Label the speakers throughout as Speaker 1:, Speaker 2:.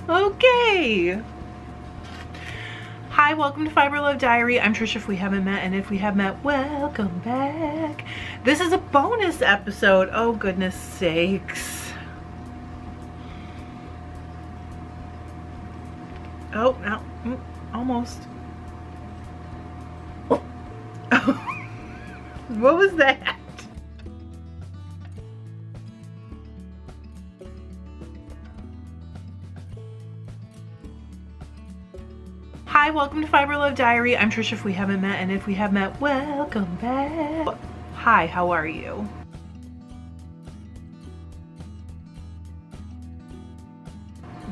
Speaker 1: Okay. Hi, welcome to Fiber Love Diary. I'm Trisha if we haven't met, and if we have met, welcome back. This is a bonus episode. Oh, goodness sakes. Oh, no. Almost. What was that? Hi, welcome to Fiber Love Diary. I'm Trisha if we haven't met, and if we have met, welcome back. Hi, how are you?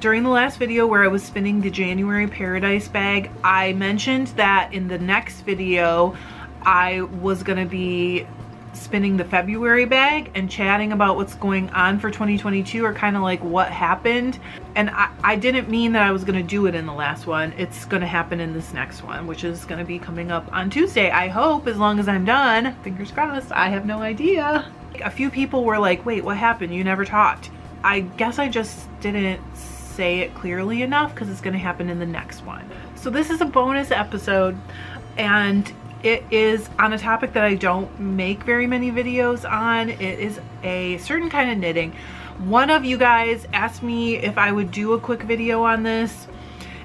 Speaker 1: During the last video where I was spinning the January Paradise bag, I mentioned that in the next video I was gonna be spinning the February bag and chatting about what's going on for 2022, or kind of like what happened. And I didn't mean that I was gonna do it in the last one. It's gonna happen in this next one, which is gonna be coming up on Tuesday, I hope, as long as I'm done. Fingers crossed. I have no idea. A few people were like, wait, what happened? You never talked. I guess I just didn't say it clearly enough, because it's gonna happen in the next one. So this is a bonus episode, and it is on a topic that I don't make very many videos on. It is a certain kind of knitting. One of you guys asked me if I would do a quick video on this,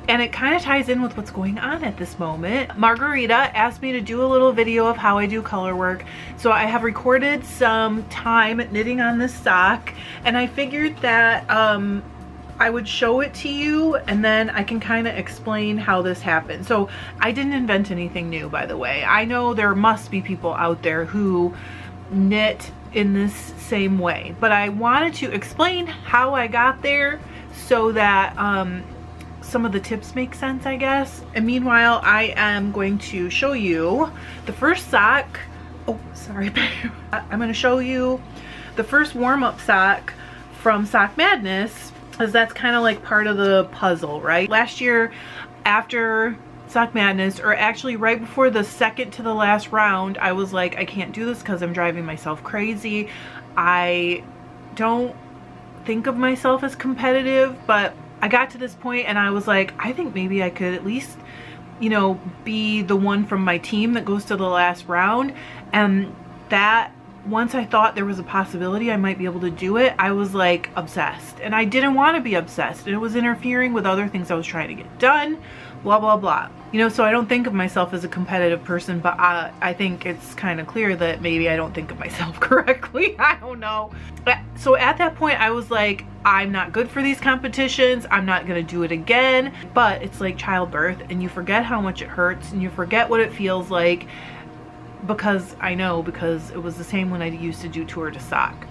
Speaker 1: and it kind of ties in with what's going on at this moment. Margarita asked me to do a little video of how I do color work. So I have recorded some time knitting on this sock, and I figured that I would show it to you, and then I can kind of explain how this happened. So I didn't invent anything new, by the way. I know there must be people out there who knit in this same way, but I wanted to explain how I got there so that some of the tips make sense, I guess. And meanwhile, I am going to show you the first sock. Oh, sorry, babe. I'm going to show you the first warm-up sock from Sock Madness, because that's kind of like part of the puzzle, right? Last year, after Sock Madness, or actually right before the second to the last round, I was like, I can't do this because I'm driving myself crazy. I don't think of myself as competitive, but I got to this point and I was like, I think maybe I could at least, you know, be the one from my team that goes to the last round. And that, once I thought there was a possibility I might be able to do it, I was like obsessed. And I didn't want to be obsessed, and it was interfering with other things I was trying to get done, blah blah blah. You know, so I don't think of myself as a competitive person, but I think it's kind of clear that maybe I don't think of myself correctly. I don't know. So at that point I was like, I'm not good for these competitions. I'm not gonna do it again. But it's like childbirth, and you forget how much it hurts, and you forget what it feels like. Because I know, because it was the same when I used to do tour de sock,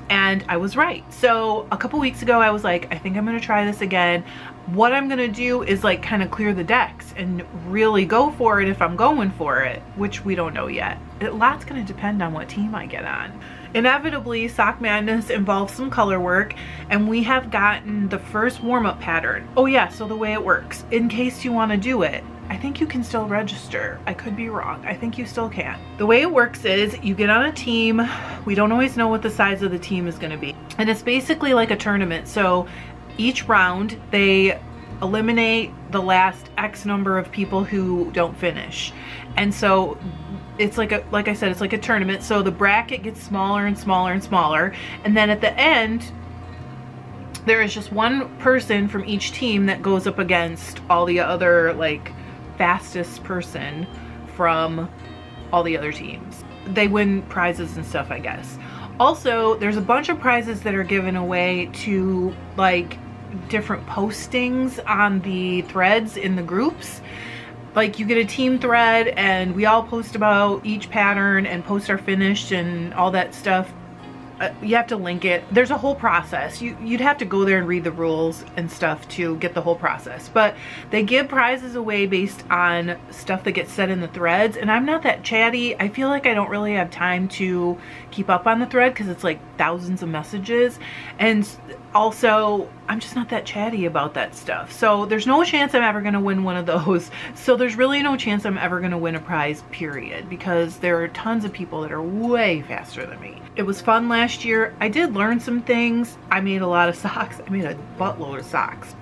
Speaker 1: and I was right. So a couple weeks ago I was like, I think I'm gonna try this again. What I'm gonna do is like kind of clear the decks and really go for it if I'm going for it, which we don't know yet. A lot's gonna depend on what team I get on. Inevitably, Sock Madness involves some color work, and we have gotten the first warm-up pattern. Oh yeah, so the way it works, in case you want to do it, I think you can still register. I could be wrong. I think you still can. The way it works is you get on a team. We don't always know what the size of the team is going to be, and it's basically like a tournament. So each round they eliminate the last X number of people who don't finish, and so it's like I said, it's like a tournament. So the bracket gets smaller and smaller and smaller, and then at the end there is just one person from each team that goes up against all the other, like, fastest person from all the other teams. They win prizes and stuff, I guess. Also, there's a bunch of prizes that are given away to like different postings on the threads in the groups. Like, you get a team thread and we all post about each pattern and post our finished and all that stuff. You have to link it. There's a whole process. You'd have to go there and read the rules and stuff to get the whole process. But they give prizes away based on stuff that gets said in the threads, and I'm not that chatty. I feel like I don't really have time to keep up on the thread because it's like thousands of messages, and also I'm just not that chatty about that stuff. So there's no chance I'm ever going to win one of those. So there's really no chance I'm ever going to win a prize, period, because there are tons of people that are way faster than me. It was fun last last year, I did learn some things. I made a lot of socks. I made a buttload of socks.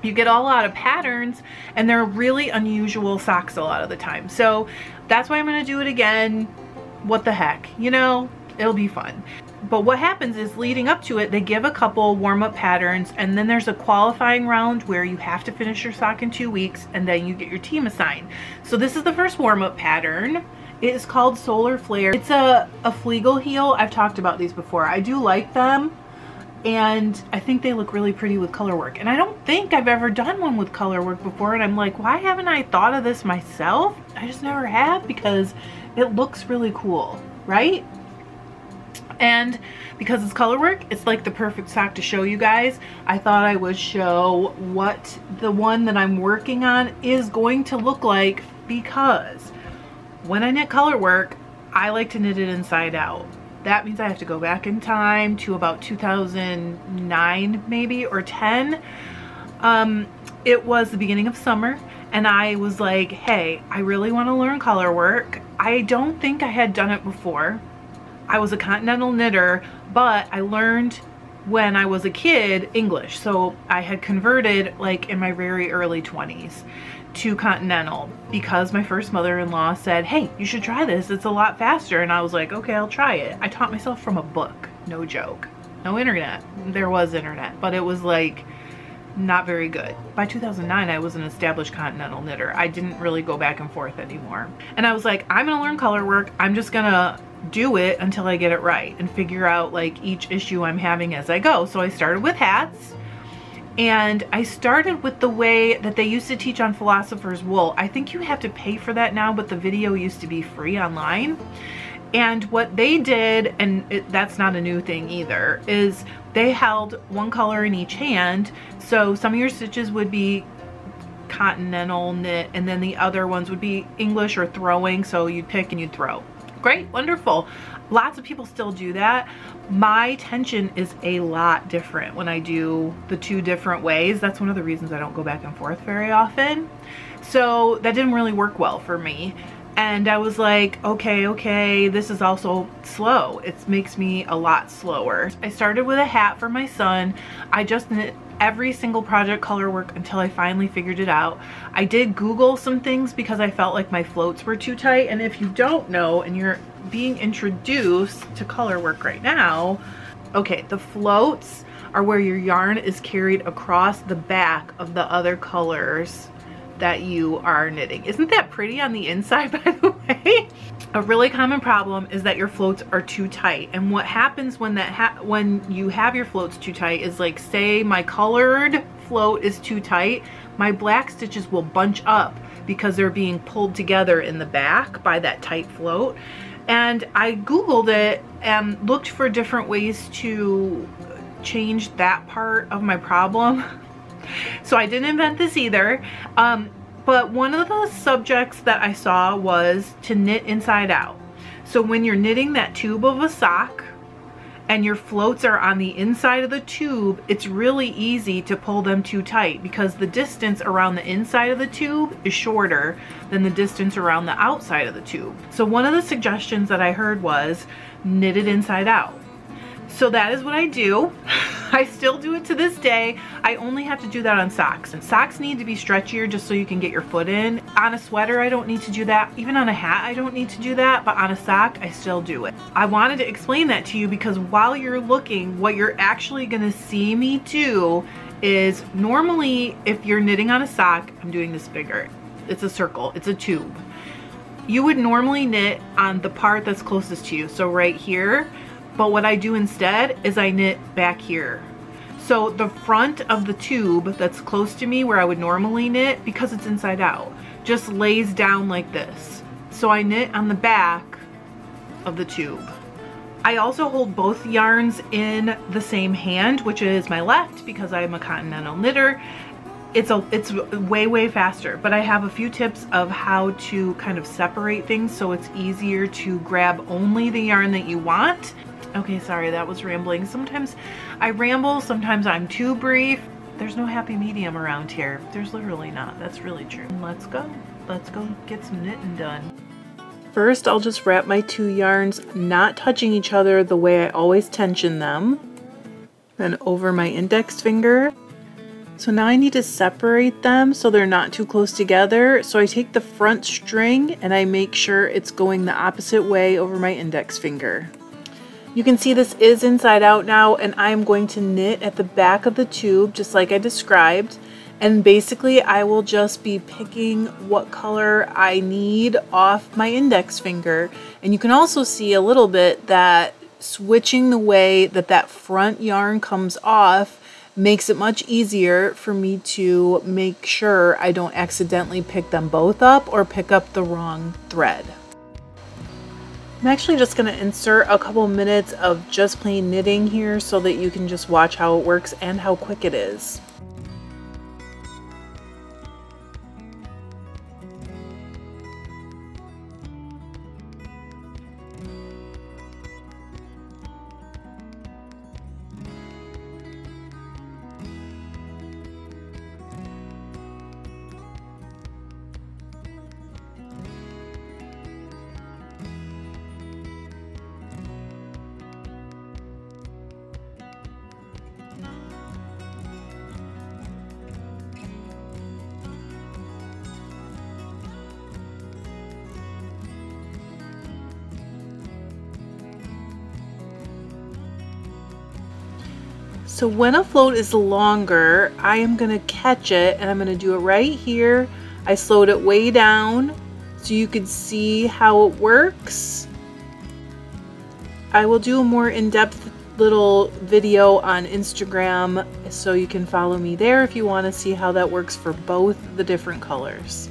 Speaker 1: You get a lot of patterns, and they're really unusual socks a lot of the time. So that's why I'm gonna do it again. What the heck, you know, it'll be fun. But what happens is, leading up to it, they give a couple warm-up patterns, and then there's a qualifying round where you have to finish your sock in 2 weeks, and then you get your team assigned. So this is the first warm-up pattern. It is called Solar Flare. It's a Flegel heel. I've talked about these before. I do like them, and I think they look really pretty with Colorwork. And I don't think I've ever done one with Colorwork before, and I'm like, why haven't I thought of this myself? I just never have, because it looks really cool, right? And because it's Colorwork, it's like the perfect sock to show you guys. I thought I would show what the one that I'm working on is going to look like, because when I knit Colorwork, I like to knit it inside out. That means I have to go back in time to about 2009 maybe, or 10. It was the beginning of summer, and I was like, hey, I really want to learn Colorwork. I don't think I had done it before. I was a Continental knitter, but I learned when I was a kid English. So I had converted like in my very early 20s to Continental because my first mother-in-law said, hey, you should try this. It's a lot faster. And I was like, okay, I'll try it. I taught myself from a book. No joke. No internet. There was internet, but it was like not very good. By 2009, I was an established Continental knitter. I didn't really go back and forth anymore. And I was like, I'm gonna learn Colorwork. I'm just gonna do it until I get it right and figure out like each issue I'm having as I go. So I started with hats, and I started with the way that they used to teach on Philosopher's Wool. I think you have to pay for that now, but the video used to be free online. And what they did, and that's not a new thing either, is they held one color in each hand. So some of your stitches would be Continental knit, and then the other ones would be English or throwing. So you'd pick and you'd throw. Great, wonderful. Lots of people still do that. My tension is a lot different when I do the two different ways. That's one of the reasons I don't go back and forth very often. So that didn't really work well for me. And I was like, okay, this is also slow. It makes me a lot slower. I started with a hat for my son. I just knit every single project Colorwork until I finally figured it out. I did Google some things because I felt like my floats were too tight. And if you don't know and you're being introduced to Colorwork right now, okay, the floats are where your yarn is carried across the back of the other colors that you are knitting. Isn't that pretty on the inside, by the way? A really common problem is that your floats are too tight. And what happens when when you have your floats too tight is, like, say my colored float is too tight, my black stitches will bunch up because they're being pulled together in the back by that tight float. And I Googled it and looked for different ways to change that part of my problem. So I didn't invent this either, but one of the subjects that I saw was to knit inside out. So when you're knitting that tube of a sock and your floats are on the inside of the tube, it's really easy to pull them too tight because the distance around the inside of the tube is shorter than the distance around the outside of the tube. So one of the suggestions that I heard was knit it inside out. So that is what I do. I still do it to this day. I only have to do that on socks. And socks need to be stretchier just so you can get your foot in. On a sweater, I don't need to do that. Even on a hat, I don't need to do that. But on a sock, I still do it. I wanted to explain that to you because while you're looking, what you're actually gonna see me do is, normally if you're knitting on a sock, I'm doing this bigger. It's a circle, it's a tube. You would normally knit on the part that's closest to you. So right here. But what I do instead is I knit back here. So the front of the tube that's close to me where I would normally knit, because it's inside out, just lays down like this. So I knit on the back of the tube. I also hold both yarns in the same hand, which is my left because I'm a Continental knitter. It's way faster, but I have a few tips of how to kind of separate things so it's easier to grab only the yarn that you want. Okay, sorry, that was rambling. Sometimes I ramble, sometimes I'm too brief. There's no happy medium around here. There's literally not. That's really true. Let's go get some knitting done. First, I'll just wrap my 2 yarns, not touching each other the way I always tension them. Then over my index finger. So now I need to separate them so they're not too close together. So I take the front string and I make sure it's going the opposite way over my index finger. You can see this is inside out now, and I'm going to knit at the back of the tube just like I described. And basically I will just be picking what color I need off my index finger. And you can also see a little bit that switching the way that that front yarn comes off makes it much easier for me to make sure I don't accidentally pick them both up or pick up the wrong thread. I'm actually just going to insert a couple minutes of just plain knitting here so that you can just watch how it works and how quick it is. So when a float is longer, I am going to catch it, and I'm going to do it right here. I slowed it way down so you can see how it works. I will do a more in-depth little video on Instagram so you can follow me there if you want to see how that works for both the different colors.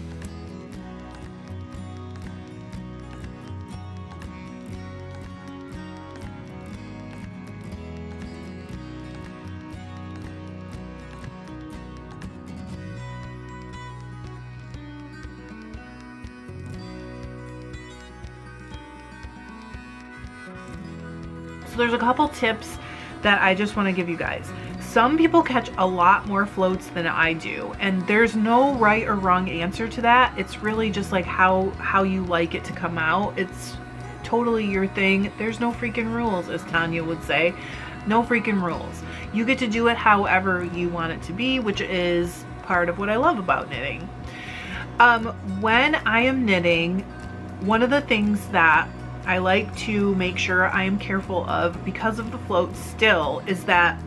Speaker 1: So there's a couple tips that I just want to give you guys. Some people catch a lot more floats than I do, and there's no right or wrong answer to that. It's really just like how you like it to come out. It's totally your thing. There's no freaking rules, as Tanya would say. No freaking rules. You get to do it however you want it to be, which is part of what I love about knitting. When I am knitting, one of the things that I like to make sure I am careful of because of the float still is that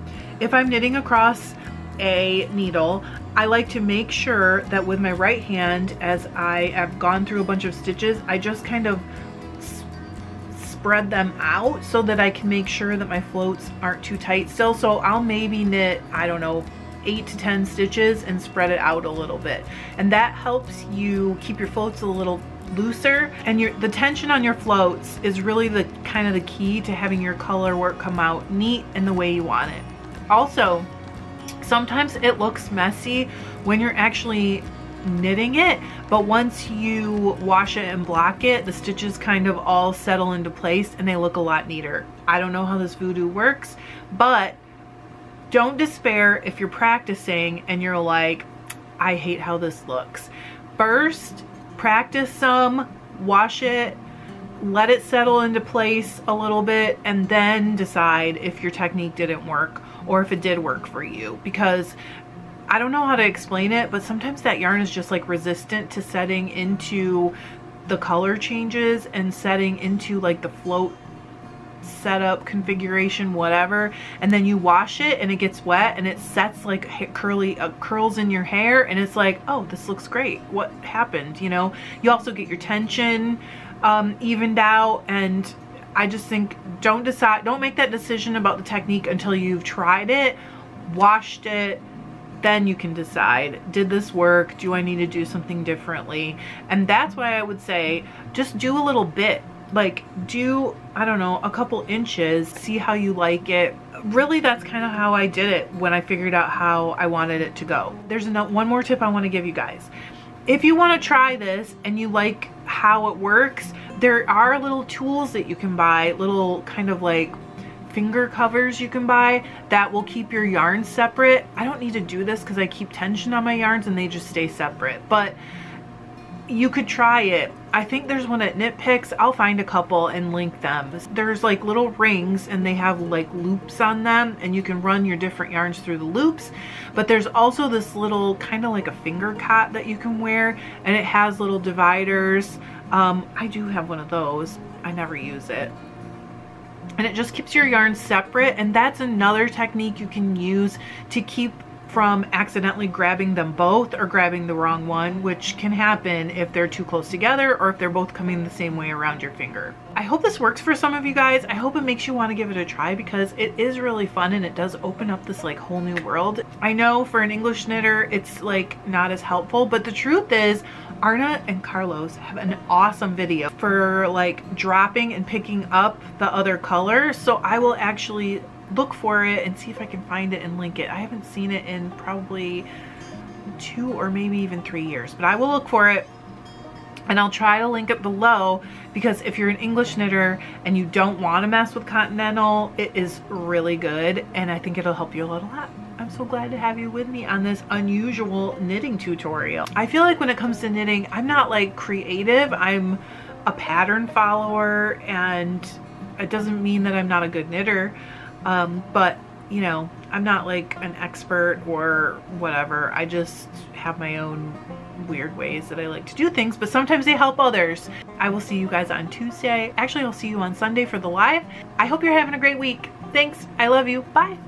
Speaker 1: if I'm knitting across a needle, I like to make sure that with my right hand, as I have gone through a bunch of stitches, I just kind of spread them out so that I can make sure that my floats aren't too tight still. So I'll maybe knit, I don't know, 8 to 10 stitches and spread it out a little bit. And that helps you keep your floats a little looser, and the tension on your floats is really the kind of the key to having your color work come out neat and the way you want it. Also, sometimes it looks messy when you're actually knitting it, but once you wash it and block it, the stitches kind of all settle into place and they look a lot neater. I don't know how this voodoo works, but don't despair if you're practicing and you're like, I hate how this looks. First, practice some, wash it, let it settle into place a little bit, and then decide if your technique didn't work or if it did work for you. Because I don't know how to explain it, but sometimes that yarn is just like resistant to setting into the color changes and setting into like the float setup configuration, whatever, and then you wash it and it gets wet and it sets like curls in your hair, and it's like, oh, this looks great, what happened? You know, you also get your tension evened out. And I just think don't make that decision about the technique until you've tried it, washed it, then you can decide, did this work? Do I need to do something differently? And that's why I would say just do a little bit. Like do, I don't know, a couple inches, see how you like it. Really, that's kind of how I did it when I figured out how I wanted it to go. There's one more tip I want to give you guys. If you want to try this and you like how it works, there are little tools that you can buy, little kind of like finger covers you can buy that will keep your yarns separate. I don't need to do this because I keep tension on my yarns and they just stay separate, but you could try it. I think there's one at Knit Picks. I'll find a couple and link them. There's like little rings and they have like loops on them and you can run your different yarns through the loops. But there's also this little kind of like a finger cot that you can wear, and it has little dividers. I do have one of those. I never use it. And it just keeps your yarns separate, and that's another technique you can use to keep from accidentally grabbing them both or grabbing the wrong one, which can happen if they're too close together or if they're both coming the same way around your finger. I hope this works for some of you guys. I hope it makes you want to give it a try because it is really fun and it does open up this like whole new world. I know for an English knitter it's like not as helpful, but the truth is Arne and Carlos have an awesome video for like dropping and picking up the other color. So I will actually look for it and see if I can find it and link it. I haven't seen it in probably 2 or maybe even 3 years, but I will look for it and I'll try to link it below, because if you're an English knitter and you don't want to mess with Continental, it is really good and I think it'll help you a lot. I'm so glad to have you with me on this unusual knitting tutorial. I feel like when it comes to knitting, I'm not like creative. I'm a pattern follower, and it doesn't mean that I'm not a good knitter. But you know, I'm not like an expert or whatever. I just have my own weird ways that I like to do things, but sometimes they help others. I will see you guys on Tuesday. Actually, I'll see you on Sunday for the live. I hope you're having a great week. Thanks. I love you. Bye.